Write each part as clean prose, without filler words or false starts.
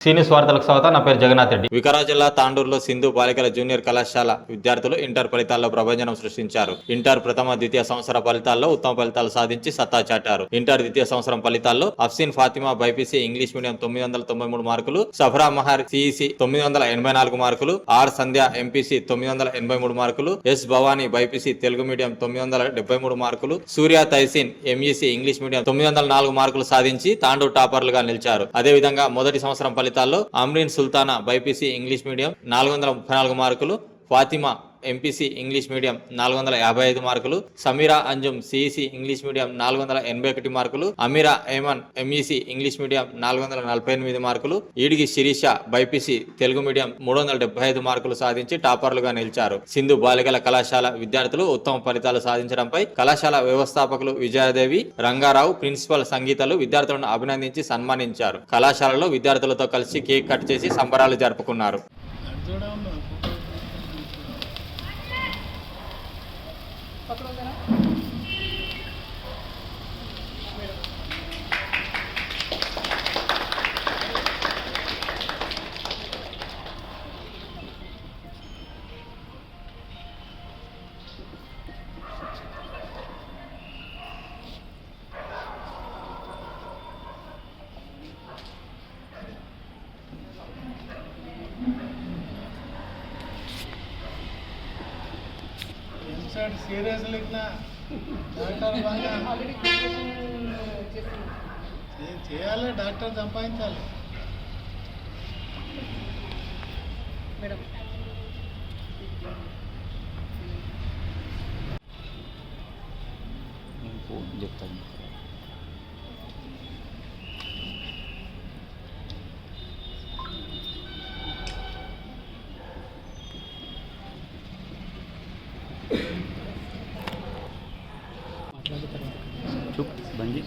సీనియస్ వార్తలకు స్వాగతం. నా పేరు జగన్నాథ్ రెడ్డి. వికారాబాద్ జిల్లా తాండూరులో సింధు బాలికల జూనియర్ కళాశాల విద్యార్థులు ఇంటర్ ఫలితాల్లో ప్రభంజనం సృష్టించారు. ఇంటర్ ప్రథమ ద్వితీయ సంవత్సర ఫలితాల్లో ఉత్తమ ఫలితాలు సాధించి సత్తా చాటారు. ఇంటర్ ద్వితీయ సంవత్సరం ఫలితాల్లో అఫ్సిన్ ఫాతిమా బైపీసీ ఇంగ్లీష్ మీడియం 993 మార్కులు, సఫరా మహర్ సిఈసి 984 మార్కులు, ఆర్ సంధ్య ఎంపీసీ 983 మార్కులు, S Bhavani BiPC Telugu medium 973 మార్కులు, సూర్య తైసిన్ ఎంఈసీ ఇంగ్లీష్ మీడియం 904 మార్కులు సాధించి తాండూరు టాపర్లుగా నిలిచారు. అదేవిధంగా మొదటి సంవత్సరం ఫలితాల్లో Amreen Sultana BiPC English medium 434 మార్కులు, ఫాతిమా ఎంపీసీ ఇంగ్లీష్ మీడియం 455 మార్కులు, Sameera Anjum CEC English medium 481 మార్కులు, అమీరా ఏమన్ ఎంఈసి ఇంగ్లీష్ మీడియం 448 మార్కులు, ఈడిగి శిరీష బైపీసీ తెలుగు మీడియం 375 మార్కులు సాధించి టాపర్లుగా నిలిచారు. సింధు బాలికల కళాశాల విద్యార్థులు ఉత్తమ ఫలితాలు సాధించడంపై కళాశాల వ్యవస్థాపకులు విజయాదేవి, రంగారావు, ప్రిన్సిపల్ సంగీతలు విద్యార్థులను అభినందించి సన్మానించారు. కళాశాలలో విద్యార్థులతో కలిసి కేక్ కట్ చేసి సంబరాలు జరుపుకున్నారు. సీరియస్ లిఖినా డాక్టర్ బాగా చేయాలి, డాక్టర్ సంపాదించాలి మేడం. చెప్తాను. चुप बंदी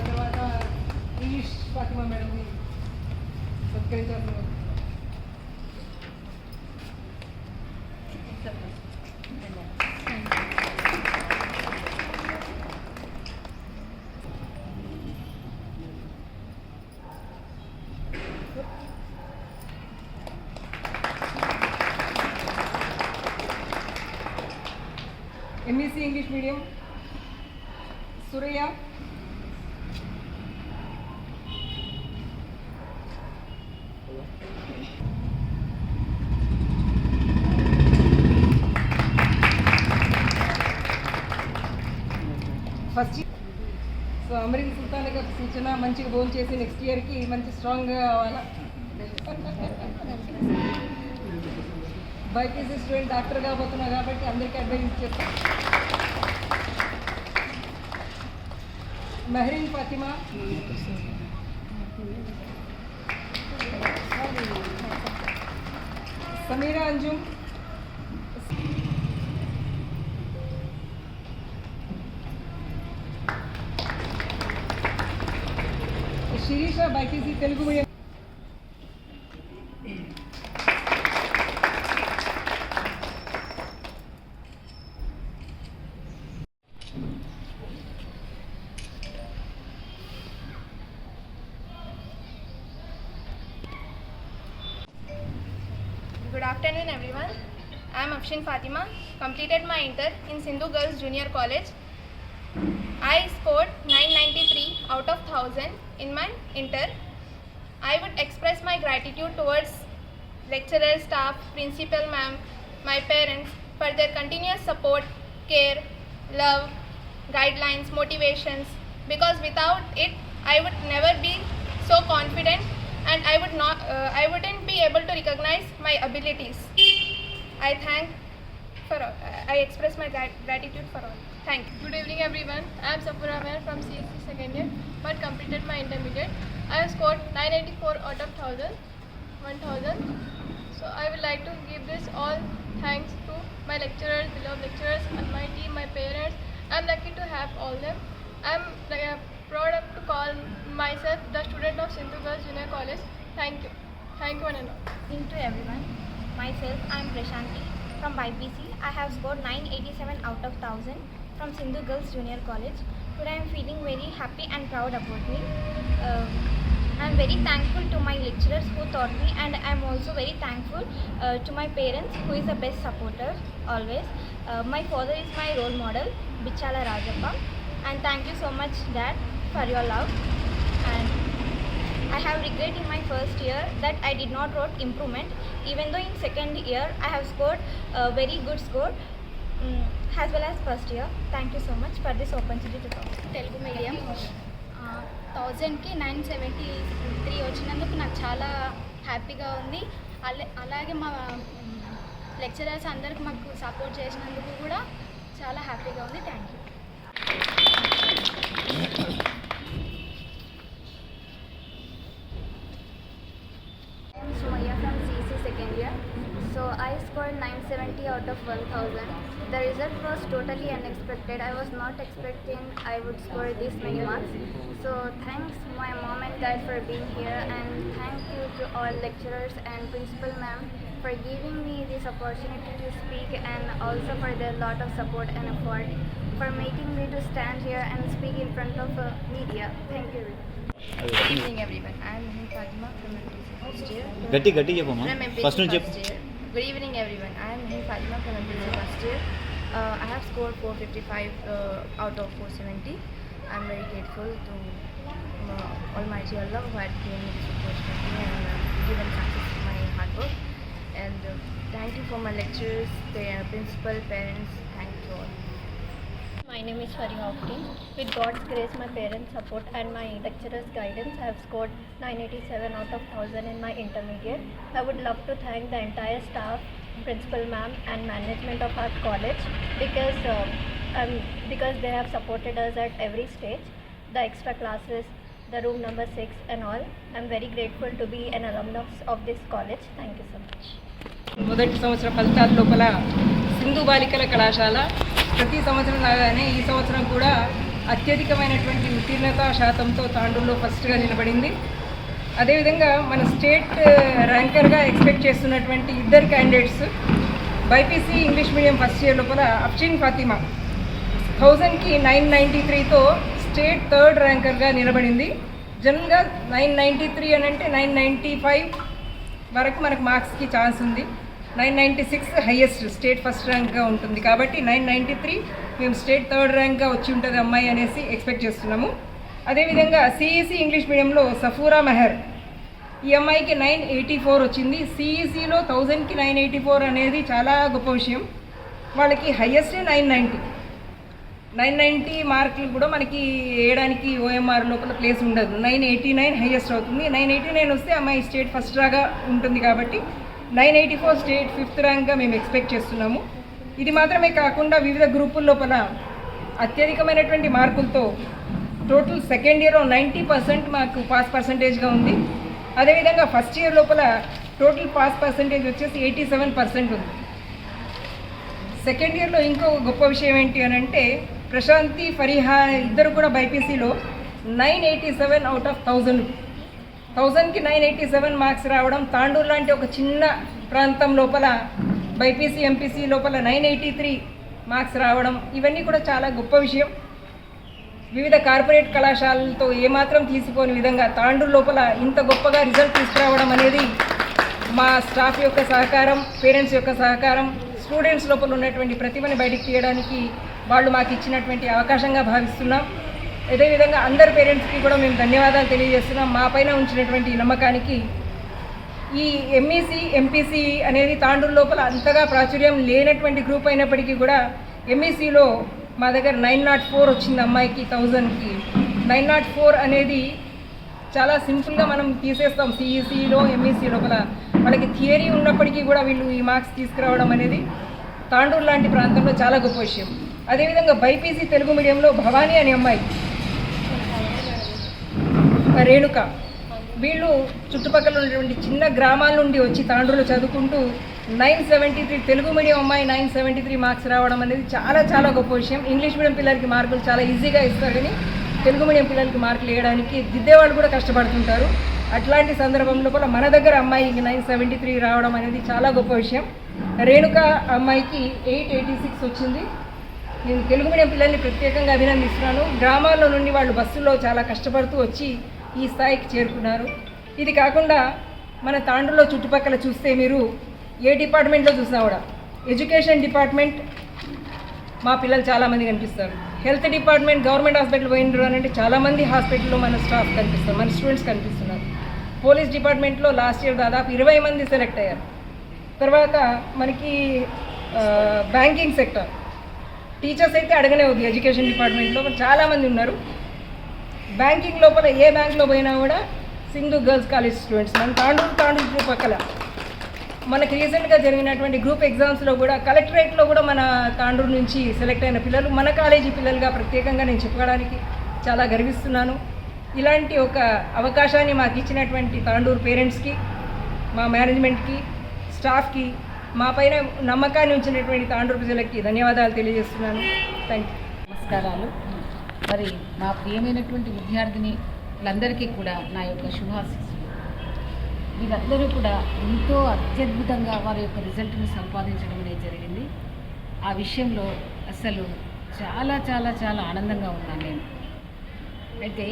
తర్వాత ఇంగ్లీష్ ఫాతిమా మేడంని సత్కరించాల్సిందిగా MEC English medium Surayya, first so Amreen Sultan గారి సూచన మంచిగా భోజనం చేసి నెక్స్ట్ ఇయర్కి మంచి స్ట్రాంగ్గా కావాలా. బైపీసీ స్టూడెంట్ డాక్టర్ కాబోతున్నా కాబట్టి అందరికీ అడ్వైజ్ చేస్తాం. Mehreen Fatima, Sameera Anjum, Sirisha BiPC Telugu medium, Good afternoon, everyone. I am Afshin Fatima. Completed my inter in Sindhu Girls Junior College. I scored 993 out of 1000 in my inter. I would express my gratitude towards lecturers, staff, principal ma'am, my parents for their continuous support, care, love, guidelines, motivations. Because without it, I would never be so confident, and I wouldn't be able to recognize my abilities. I express my gratitude for all. Thank you. Good evening, everyone. I am Safura Meher from CSC second year, but completed my intermediate. I have scored 984 out of 1000. So I would like to give this all thanks to my lecturers, beloved lecturers, and my team, my parents. I am lucky to have all them. I am proud of to call myself the student of Sindhu Girls Junior College. Thank you. Thank you one and all. Evening to everyone. Myself, I am Prashanti from BPC. I have scored 987 out of 1000 from Sindhu Girls Junior College. Today I am feeling very happy and proud about me. I am very thankful to my lecturers who taught me, and I am also very thankful to my parents who is the best supporter always. My father is my role model, Bichala Rajappa, and thank you so much, Dad, for your love. And I have regret in my first year that I did not wrote improvement, even though in second year I have scored a very good score as well as first year. Thank you so much for this opportunity to talk. Telugu medium 1000కి 973 వచ్చినందుకు నాకు చాలా హ్యాపీగా ఉంది. అలాగే మా lecturers అందరికి మాకు సపోర్ట్ చేసినందుకు కూడా చాలా హ్యాపీగా ఉంది. Thank you. Sumaya from CC second year. So I scored 970 out of 1000. The result was totally unexpected. I was not expecting I would score this many marks. So thanks my mom and dad for being here, and thank you to all lecturers and principal ma'am for giving me this opportunity to speak, and also for their lot of support and effort for making me to stand here and speak in front of media. Thank you. Good evening, everyone. I am Mohini Fatima from MPC first year. గట్టి చెప్పమ్మా From MPC first నుంచి first year. Good evening, everyone. I am Mohini Fatima from MPC first year. I have scored 455 out of 470. I am very grateful to Almighty Allah who had given me this opportunity and given success to my hard work. And thank you for my lecturers, their principal, parents. Thank you all. My name is Faria Opti. With God's grace, my parents' support and my lecturers' guidance, I have scored 987 out of 1000 in my intermediate. I would love to thank the entire staff, principal ma'am and management of our college because they have supported us at every stage, the extra classes, the room number 6 and all. I'm very grateful to be an alumnus of this college. Thank you so much. మొదటి సంవత్సర ఫలితాల లోపల సింధు బాలికల కళాశాల ప్రతి సంవత్సరం లాగానే ఈ సంవత్సరం కూడా అత్యధికమైనటువంటి ఉత్తీర్ణతా శాతంతో తాండూరులో ఫస్ట్గా నిలబడింది. అదేవిధంగా మన స్టేట్ ర్యాంకర్గా ఎక్స్పెక్ట్ చేస్తున్నటువంటి ఇద్దరు candidates BiPC English medium first year లోపల అఫ్షిన్ ఫాతిమా 1000కి 993తో స్టేట్ థర్డ్ ర్యాంకర్గా నిలబడింది. జనరల్గా 993 అని అంటే 995 వరకు మనకు మార్క్స్కి ఛాన్స్ ఉంది. 996 హైయెస్ట్ స్టేట్ ఫస్ట్ ర్యాంక్గా ఉంటుంది. కాబట్టి 993 మేము స్టేట్ థర్డ్ ర్యాంక్గా వచ్చి ఉంటుంది అమ్మాయి అనేసి ఎక్స్పెక్ట్ చేస్తున్నాము. అదేవిధంగా సిఈసి ఇంగ్లీష్ మీడియంలో సఫూరా మెహర్, ఈ అమ్మాయికి 984 వచ్చింది. సిఈసిలో 1000కి 984 అనేది చాలా గొప్ప విషయం. వాళ్ళకి హైయెస్ట్ 990 మార్కులు కూడా మనకి వేయడానికి ఓఎంఆర్ లోపల ప్లేస్ ఉండదు. 989 హైయెస్ట్ అవుతుంది. 989 వస్తే అమ్మాయి స్టేట్ ఫస్ట్ రాగా ఉంటుంది. కాబట్టి 984 స్టేట్ ఫిఫ్త్ ర్యాంక్గా మేము ఎక్స్పెక్ట్ చేస్తున్నాము. ఇది మాత్రమే కాకుండా వివిధ గ్రూపుల లోపల అత్యధికమైనటువంటి మార్కులతో టోటల్ సెకండ్ ఇయర్లో 90% మాకు పాస్ పర్సంటేజ్గా ఉంది. అదేవిధంగా ఫస్ట్ ఇయర్ లోపల టోటల్ పాస్ పర్సంటేజ్ వచ్చేసి 87% ఉంది. సెకండ్ ఇయర్లో ఇంకో గొప్ప విషయం ఏంటి అని అంటే ప్రశాంతి, ఫరిహా ఇద్దరు కూడా బైపీసీలో 987 అవుట్ ఆఫ్ 1000కి 987 మార్క్స్ రావడం, తాండూరు లాంటి ఒక చిన్న ప్రాంతం లోపల బైపీసీ ఎంపీసీ లోపల 983 మార్క్స్ రావడం, ఇవన్నీ కూడా చాలా గొప్ప విషయం. వివిధ కార్పొరేట్ కళాశాలలతో ఏమాత్రం తీసిపోని విధంగా తాండూరు లోపల ఇంత గొప్పగా రిజల్ట్ తీసుకురావడం అనేది మా స్టాఫ్ యొక్క సహకారం, పేరెంట్స్ యొక్క సహకారం, స్టూడెంట్స్ లోపల ఉన్నటువంటి ప్రతిభని బయటికి తీయడానికి వాళ్ళు మాకు ఇచ్చినటువంటి అవకాశంగా భావిస్తున్నాం. అదేవిధంగా అందరు పేరెంట్స్కి కూడా మేము ధన్యవాదాలు తెలియజేస్తున్నాం మా పైన ఉంచినటువంటి నమ్మకానికి. ఈ ఎంఈసీ ఎంపీసీ అనేది తాండూరు లోపల అంతగా ప్రాచుర్యం లేనటువంటి గ్రూప్ అయినప్పటికీ కూడా ఎంఈసీలో మా దగ్గర 904 వచ్చింది అమ్మాయికి 1000కి. 904 అనేది చాలా సింపుల్గా మనం తీసేస్తాం. సిఈసీలో ఎంఈసీ లోపల వాళ్ళకి థియరీ ఉన్నప్పటికీ కూడా వీళ్ళు ఈ మార్క్స్ తీసుకురావడం అనేది తాండూరు లాంటి ప్రాంతంలో చాలా గొప్ప విషయం. అదేవిధంగా బైపీసీ తెలుగు మీడియంలో భవానీ అనే అమ్మాయి, రేణుక, వీళ్ళు చుట్టుపక్కల ఉన్నటువంటి చిన్న గ్రామాల నుండి వచ్చి తాండూరులో చదువుకుంటూ 973 తెలుగు మీడియం అమ్మాయి 973 మార్క్స్ రావడం అనేది చాలా చాలా గొప్ప విషయం. ఇంగ్లీష్ మీడియం పిల్లలకి మార్కులు చాలా ఈజీగా ఇస్తారు, కానీ తెలుగు మీడియం పిల్లలకి మార్కులు వేయడానికి దిద్దేవాళ్ళు కూడా కష్టపడుతుంటారు. అట్లాంటి సందర్భంలో కూడా మన దగ్గర అమ్మాయికి 973 రావడం అనేది చాలా గొప్ప విషయం. రేణుక అమ్మాయికి 886 వచ్చింది. నేను తెలుగు మీడియం పిల్లల్ని ప్రత్యేకంగా అభినందిస్తున్నాను. గ్రామాల్లో నుండి వాళ్ళు బస్సుల్లో చాలా కష్టపడుతూ వచ్చి ఈ స్థాయికి చేరుకున్నారు. ఇది కాకుండా మన తాండూరులో చుట్టుపక్కల చూస్తే మీరు ఏ డిపార్ట్మెంట్లో చూసినా కూడా ఎడ్యుకేషన్ డిపార్ట్మెంట్ మా పిల్లలు చాలామంది కనిపిస్తారు. హెల్త్ డిపార్ట్మెంట్ గవర్నమెంట్ హాస్పిటల్ పోయినరు అని అంటే చాలామంది హాస్పిటల్లో మన స్టాఫ్ కనిపిస్తారు, మన స్టూడెంట్స్ కనిపిస్తున్నారు. పోలీస్ డిపార్ట్మెంట్లో లాస్ట్ ఇయర్ దాదాపు 20 మంది సెలెక్ట్ అయ్యారు. తర్వాత మనకి బ్యాంకింగ్ సెక్టర్ టీచర్స్ అయితే అడగనే ఉంది. ఎడ్యుకేషన్ డిపార్ట్మెంట్లో చాలామంది ఉన్నారు. బ్యాంకింగ్ లోపల ఏ బ్యాంక్లో పోయినా కూడా సింధు గర్ల్స్ కాలేజ్ స్టూడెంట్స్. మన తాండూరు పక్కల మనకి రీసెంట్గా జరిగినటువంటి గ్రూప్ ఎగ్జామ్స్లో కూడా కలెక్టరేట్లో కూడా మన తాండూరు నుంచి సెలెక్ట్ అయిన పిల్లలు మన కాలేజీ పిల్లలుగా ప్రత్యేకంగా నేను చెప్పుకోవడానికి చాలా గర్విస్తున్నాను. ఇలాంటి ఒక అవకాశాన్ని మాకు ఇచ్చినటువంటి తాండూరు పేరెంట్స్కి, మా మేనేజ్మెంట్కి, స్టాఫ్కి, మా పైన నమ్మకాన్ని ఉంచినటువంటి తాండూరు ప్రజలకి ధన్యవాదాలు తెలియజేస్తున్నాను. Thank you. నమస్కారాలు. మరి మా ప్రియమైనటువంటి విద్యార్థినిలందరికీ కూడా నా యొక్క శుభాశీస్సులు. వీళ్ళందరూ కూడా ఎంతో అత్యద్భుతంగా వారి యొక్క రిజల్ట్ని సంపాదించడం అనేది జరిగింది. ఆ విషయంలో అసలు చాలా చాలా చాలా ఆనందంగా ఉన్నాను నేను. అయితే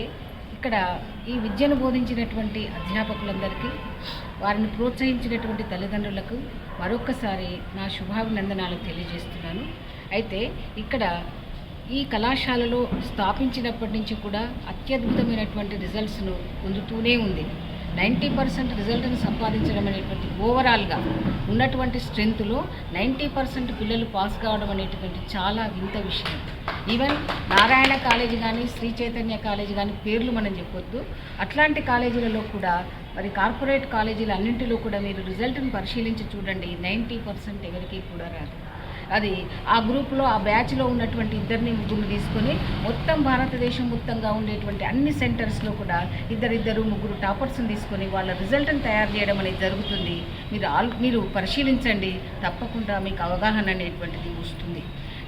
ఇక్కడ ఈ విద్యను బోధించినటువంటి అధ్యాపకులందరికీ, వారిని ప్రోత్సహించినటువంటి తల్లిదండ్రులకు మరొక్కసారి నా శుభాభినందనాలు తెలియజేస్తున్నాను. అయితే ఇక్కడ ఈ కళాశాలలో స్థాపించినప్పటి నుంచి కూడా అత్యద్భుతమైనటువంటి రిజల్ట్స్ను పొందుతూనే ఉంది. 90% రిజల్ట్ని సంపాదించడం అనేటువంటి ఓవరాల్గా ఉన్నటువంటి స్ట్రెంత్లో 90% పిల్లలు పాస్ కావడం అనేటువంటి చాలా వింత విషయం. ఈవెన్ నారాయణ కాలేజీ కానీ, శ్రీ చైతన్య కాలేజీ కానీ పేర్లు మనం చెప్పొద్దు. అట్లాంటి కాలేజీలలో కూడా మరి కార్పొరేట్ కాలేజీలు అన్నింటిలో కూడా మీరు రిజల్ట్ని పరిశీలించి చూడండి, 90% ఎవరికి కూడా రాదు. అది ఆ గ్రూప్లో ఆ బ్యాచ్లో ఉన్నటువంటి 2-3 తీసుకొని మొత్తం భారతదేశం మొత్తంగా ఉండేటువంటి అన్ని సెంటర్స్లో కూడా 2-3 టాపర్స్ని తీసుకొని వాళ్ళ రిజల్ట్ని తయారు చేయడం అనేది జరుగుతుంది. మీరు పరిశీలించండి, తప్పకుండా మీకు అవగాహన అనేటువంటిది వస్తుంది.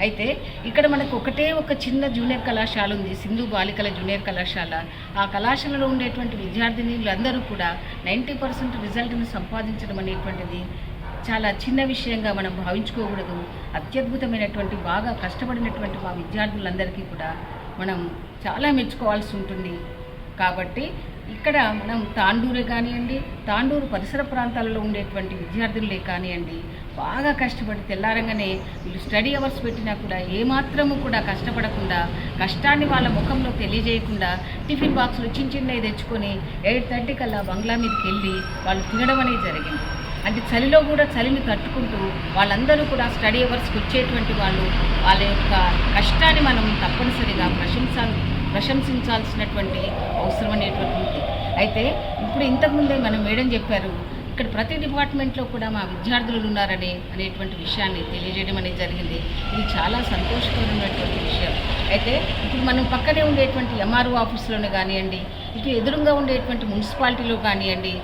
అయితే ఇక్కడ మనకు ఒక చిన్న జూనియర్ కళాశాల ఉంది, సింధు బాలికల జూనియర్ కళాశాల. ఆ కళాశాలలో ఉండేటువంటి విద్యార్థినులందరూ కూడా 90% రిజల్ట్ని సంపాదించడం అనేటువంటిది చాలా చిన్న విషయంగా మనం భావించుకోకూడదు. అత్యద్భుతమైనటువంటి బాగా కష్టపడినటువంటి మా విద్యార్థులందరికీ కూడా మనం చాలా మెచ్చుకోవాల్సి ఉంటుంది. కాబట్టి ఇక్కడ మనం తాండూరే కానివ్వండి, తాండూరు పరిసర ప్రాంతాలలో ఉండేటువంటి విద్యార్థులే కానివ్వండి, బాగా కష్టపడి తెల్లారంగానే వీళ్ళు స్టడీ అవర్స్ పెట్టినా కూడా ఏమాత్రము కూడా కష్టపడకుండా, కష్టాన్ని వాళ్ళ ముఖంలో తెలియజేయకుండా టిఫిన్ బాక్సులు చిన్నవి తెచ్చుకొని 8:30 కల్లా బంగ్లా మీదకి వెళ్ళి వాళ్ళు తినడం అనేది జరిగింది. అంటే చలిలో కూడా చలిని తట్టుకుంటూ వాళ్ళందరూ కూడా స్టడీ అవర్స్కి వచ్చేటువంటి వాళ్ళు, వాళ్ళ యొక్క కష్టాన్ని మనం తప్పనిసరిగా ప్రశంసించాల్సినటువంటి అవసరం అనేటువంటి ఉంది. అయితే ఇప్పుడు ఇంతకుముందే మనం మేడం చెప్పారు, ఇక్కడ ప్రతి డిపార్ట్మెంట్లో కూడా మా విద్యార్థులు ఉన్నారని అనేటువంటి విషయాన్ని తెలియజేయడం అనేది జరిగింది. ఇది చాలా సంతోషకరమైనటువంటి విషయం. అయితే ఇప్పుడు మనం పక్కనే ఉండేటువంటి ఎంఆర్ఓ ఆఫీస్లోనే కానివ్వండి, ఇటు ఎదురుగా ఉండేటువంటి మున్సిపాలిటీలో కానివ్వండి,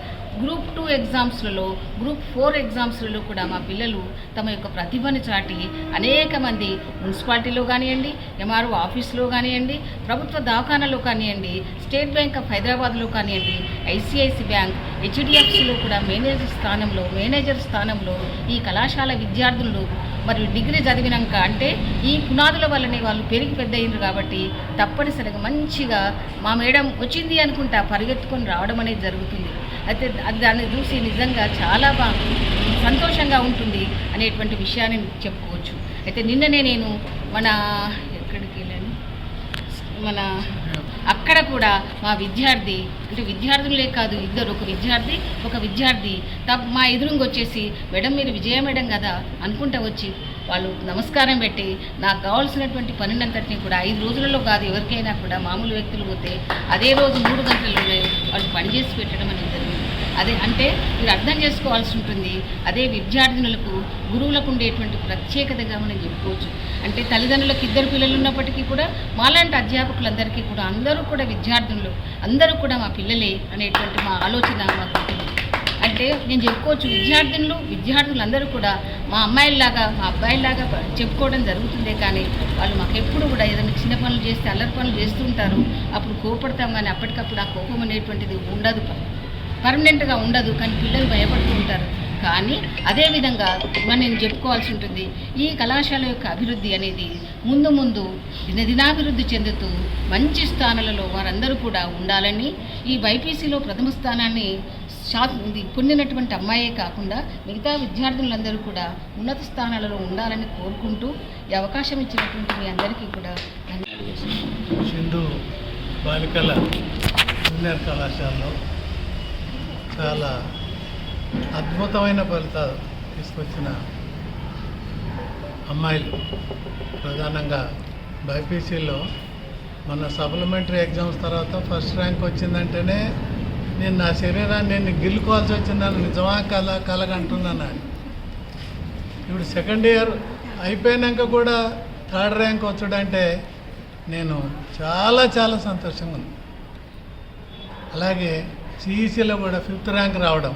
గ్రూప్ 2 ఎగ్జామ్స్లలో, గ్రూప్ 4 ఎగ్జామ్స్లలో కూడా మా పిల్లలు తమ యొక్క ప్రతిభను చాటి అనేక మంది మున్సిపాలిటీలో కానివ్వండి, ఎంఆర్ఓ ఆఫీస్లో కానివ్వండి, ప్రభుత్వ దవాఖానాలో కానివ్వండి, స్టేట్ బ్యాంక్ ఆఫ్ హైదరాబాద్లో కానివ్వండి, ఐసిఐసి బ్యాంక్, హెచ్డిఎఫ్సిలో కూడా మేనేజర్ స్థానంలో ఈ కళాశాల విద్యార్థులు మరియు డిగ్రీ చదివినాక, అంటే ఈ పునాదుల వల్లనే వాళ్ళు పెరిగి పెద్ద అయ్యారు కాబట్టి తప్పనిసరిగా మంచిగా మా మేడం వచ్చింది అనుకుంటా పరిగెత్తుకొని రావడం అనేది జరుగుతుంది. అయితే దాన్ని చూసి నిజంగా చాలా సంతోషంగా ఉంటుంది అనేటువంటి విషయాన్ని చెప్పుకోవచ్చు. అయితే నిన్ననే నేను ఎక్కడికి వెళ్ళాను, అక్కడ కూడా మా విద్యార్థి, అంటే విద్యార్థులే కాదు, ఒక విద్యార్థి మా ఎదురుంగా వచ్చేసి, మేడం మీరు విజయ మేడం కదా అనుకుంటా వచ్చి వాళ్ళు నమస్కారం పెట్టి నాకు కావాల్సినటువంటి పనినంతటినీ కూడా 5 రోజులలో కాదు, ఎవరికైనా కూడా మామూలు వ్యక్తులు పోతే అదే రోజు 3 గంటలలో వాళ్ళు పనిచేసి పెట్టడం అనేది జరిగింది. అదే అంటే మీరు అర్థం చేసుకోవాల్సి ఉంటుంది. అదే విద్యార్థినులకు గురువులకు ఉండేటువంటి ప్రత్యేకతగా మనం చెప్పుకోవచ్చు. అంటే తల్లిదండ్రులకు 2 పిల్లలు ఉన్నప్పటికీ కూడా మాలాంటి అధ్యాపకులందరికీ కూడా అందరూ కూడా విద్యార్థులు అందరూ కూడా మా పిల్లలే అనేటువంటి మా ఆలోచన మాకు ఉంటుంది. అంటే నేను చెప్పుకోవచ్చు, విద్యార్థులందరూ కూడా మా అమ్మాయిల్లాగా మా అబ్బాయిల్లాగా చెప్పుకోవడం జరుగుతుందే, కానీ వాళ్ళు మాకు ఎప్పుడు కూడా ఏదైనా చిన్న పనులు చేస్తే అల్లరి పనులు చేస్తూ ఉంటారు. అప్పుడు కోపడతాం, కానీ అప్పటికప్పుడు ఆ కోపం అనేటువంటిది ఉండదు, పర్మనెంట్గా ఉండదు. కానీ పిల్లలు భయపడుతూ ఉంటారు. కానీ అదేవిధంగా నేను చెప్పుకోవాల్సి ఉంటుంది, ఈ కళాశాల యొక్క అభివృద్ధి అనేది ముందు దినాభివృద్ధి చెందుతూ మంచి స్థానాలలో వారందరూ కూడా ఉండాలని, ఈ బైపీసీలో ప్రథమ స్థానాన్ని పొందినటువంటి అమ్మాయే కాకుండా మిగతా విద్యార్థులందరూ కూడా ఉన్నత స్థానాలలో ఉండాలని కోరుకుంటూ ఈ అవకాశం ఇచ్చినటువంటి మీ అందరికీ కూడా సింధు బాలికల జూనియర్ కళాశాలలో చాలా అద్భుతమైన ఫలితాలు తీసుకొచ్చిన అమ్మాయిలు, ప్రధానంగా బైపీసీలో మన సప్లిమెంటరీ ఎగ్జామ్స్ తర్వాత ఫస్ట్ ర్యాంక్ వచ్చిందంటేనే నేను నా శరీరాన్ని నేను గిల్లుకోవాల్సి వచ్చిందని నిజమా కలగంటున్నాను. ఇప్పుడు సెకండ్ ఇయర్ అయిపోయినాక కూడా 3rd ర్యాంక్ వచ్చాడంటే నేను చాలా సంతోషంగా ఉంది. అలాగే సిఈసీలో కూడా 5th ర్యాంక్ రావడం,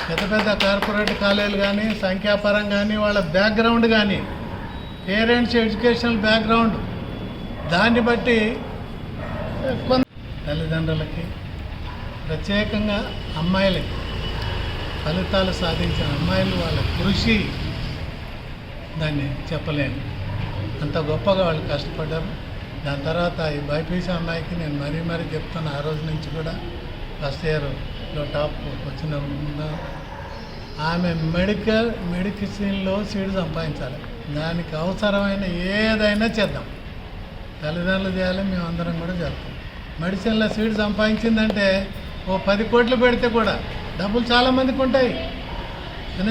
పెద్ద కార్పొరేట్ కాలేజీలు కానీ సంఖ్యాపరం కానీ వాళ్ళ బ్యాక్గ్రౌండ్ కానీ పేరెంట్స్ ఎడ్యుకేషనల్ బ్యాక్గ్రౌండ్ దాన్ని బట్టి తల్లిదండ్రులకి ప్రత్యేకంగా అమ్మాయిలకి ఫలితాలు సాధించిన అమ్మాయిలు వాళ్ళ కృషి దాన్ని చెప్పలేను, అంత గొప్పగా వాళ్ళు కష్టపడ్డారు. దాని తర్వాత ఈ బైపీసీ అమ్మాయికి నేను మరీ చెప్తాను, ఆ రోజు నుంచి కూడా ఫస్ట్ ఇయర్లో టాప్ వచ్చిన ఆమె మెడిసిన్లో సీట్ సంపాదించాలి. దానికి అవసరమైన ఏదైనా చేద్దాం, తల్లిదండ్రులు చేయాలి, మేమందరం కూడా చేస్తాం. మెడిసిన్లో సీట్ సంపాదించిందంటే ఓ 10 కోట్లు పెడితే కూడా డబ్బులు చాలామందికి ఉంటాయి.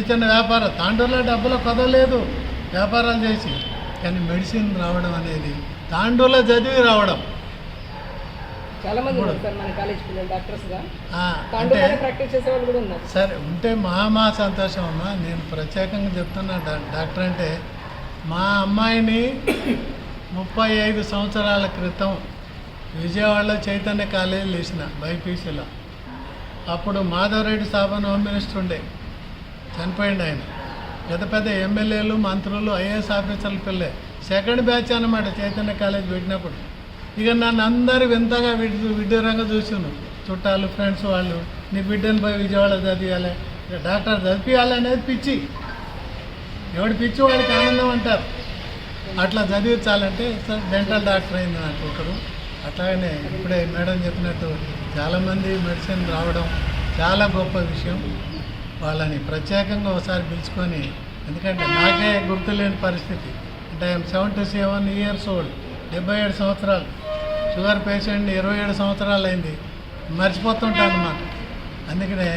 చిన్న వ్యాపారం తాండూరులో డబ్బులు కొదవలేదు వ్యాపారాలు చేసి, కానీ మెడిసిన్ రావడం అనేది తాండూరులో చదివి రావడం సరే ఉంటే మా సంతోషం అమ్మా. నేను ప్రత్యేకంగా చెప్తున్నా, డాక్టర్ అంటే మా అమ్మాయిని 35 సంవత్సరాల క్రితం విజయవాడలో చైతన్య కాలేజీలో వేసిన బైపీసీలో. అప్పుడు మాధవరెడ్డి సాబన్ హోమ్ మినిస్టర్ ఉండే, చనిపోయింది ఆయన. పెద్ద ఎమ్మెల్యేలు మంత్రులు ఐఏఎస్ ఆఫీసర్ల పిల్లే. 2nd బ్యాచ్ అన్నమాట చైతన్య కాలేజ్ పెట్టినప్పుడు. ఇక నన్ను అందరూ వింతగా విడ్డూరంగా చూసాను, చుట్టాలు ఫ్రెండ్స్ వాళ్ళు, నీ బిడ్డను పోయి విజయవాడ చదివియాలి, డాక్టర్ చదివియాలి అనేది పిచ్చి. ఎవడి పిచ్చి వాడికి ఆనందం అంటారు. అట్లా చదివించాలంటే సార్ డెంటల్ డాక్టర్ అయింది నాకు ఒకరు. అట్లాగనే ఇప్పుడే మేడం చెప్పినట్టు చాలామంది మెడిసిన్ రావడం చాలా గొప్ప విషయం. వాళ్ళని ప్రత్యేకంగా ఒకసారి పిలుచుకొని, ఎందుకంటే నాకే గుర్తులేని పరిస్థితి. అంటే ఐఎమ్ 77 years old, 77 సంవత్సరాలు. షుగర్ పేషెంట్ 27 సంవత్సరాలు అయింది, మర్చిపోతుంటాను అన్నమాట. అందుకనే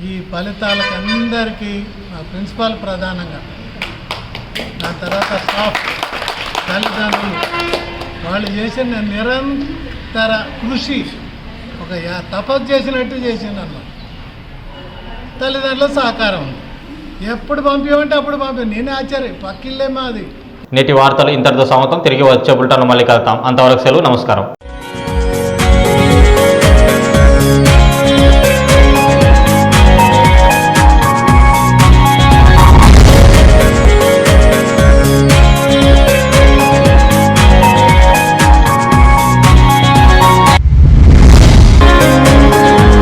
ఈ ఫలితాలకు అందరికీ మా ప్రిన్సిపాల్ ప్రధానంగా, దాని తర్వాత స్టాఫ్, తల్లిదండ్రులు వాళ్ళు చేసిన నిరంతర కృషి ఒక తపస్సు చేసినట్టు చేసింది అన్నమాట. తల్లిదండ్రుల సహకారం ఉంది. ఎప్పుడు పంపించమంటే అప్పుడు నేనే ఆశ్చర్యం, పక్కిల్లే మాది. నేటి వార్తలు ఇంతటితో సమాప్తం. తిరిగి వచ్చే బులెటిన్లో మళ్ళీ కలుద్దాం. అంతవరకు సెలవు, నమస్కారం.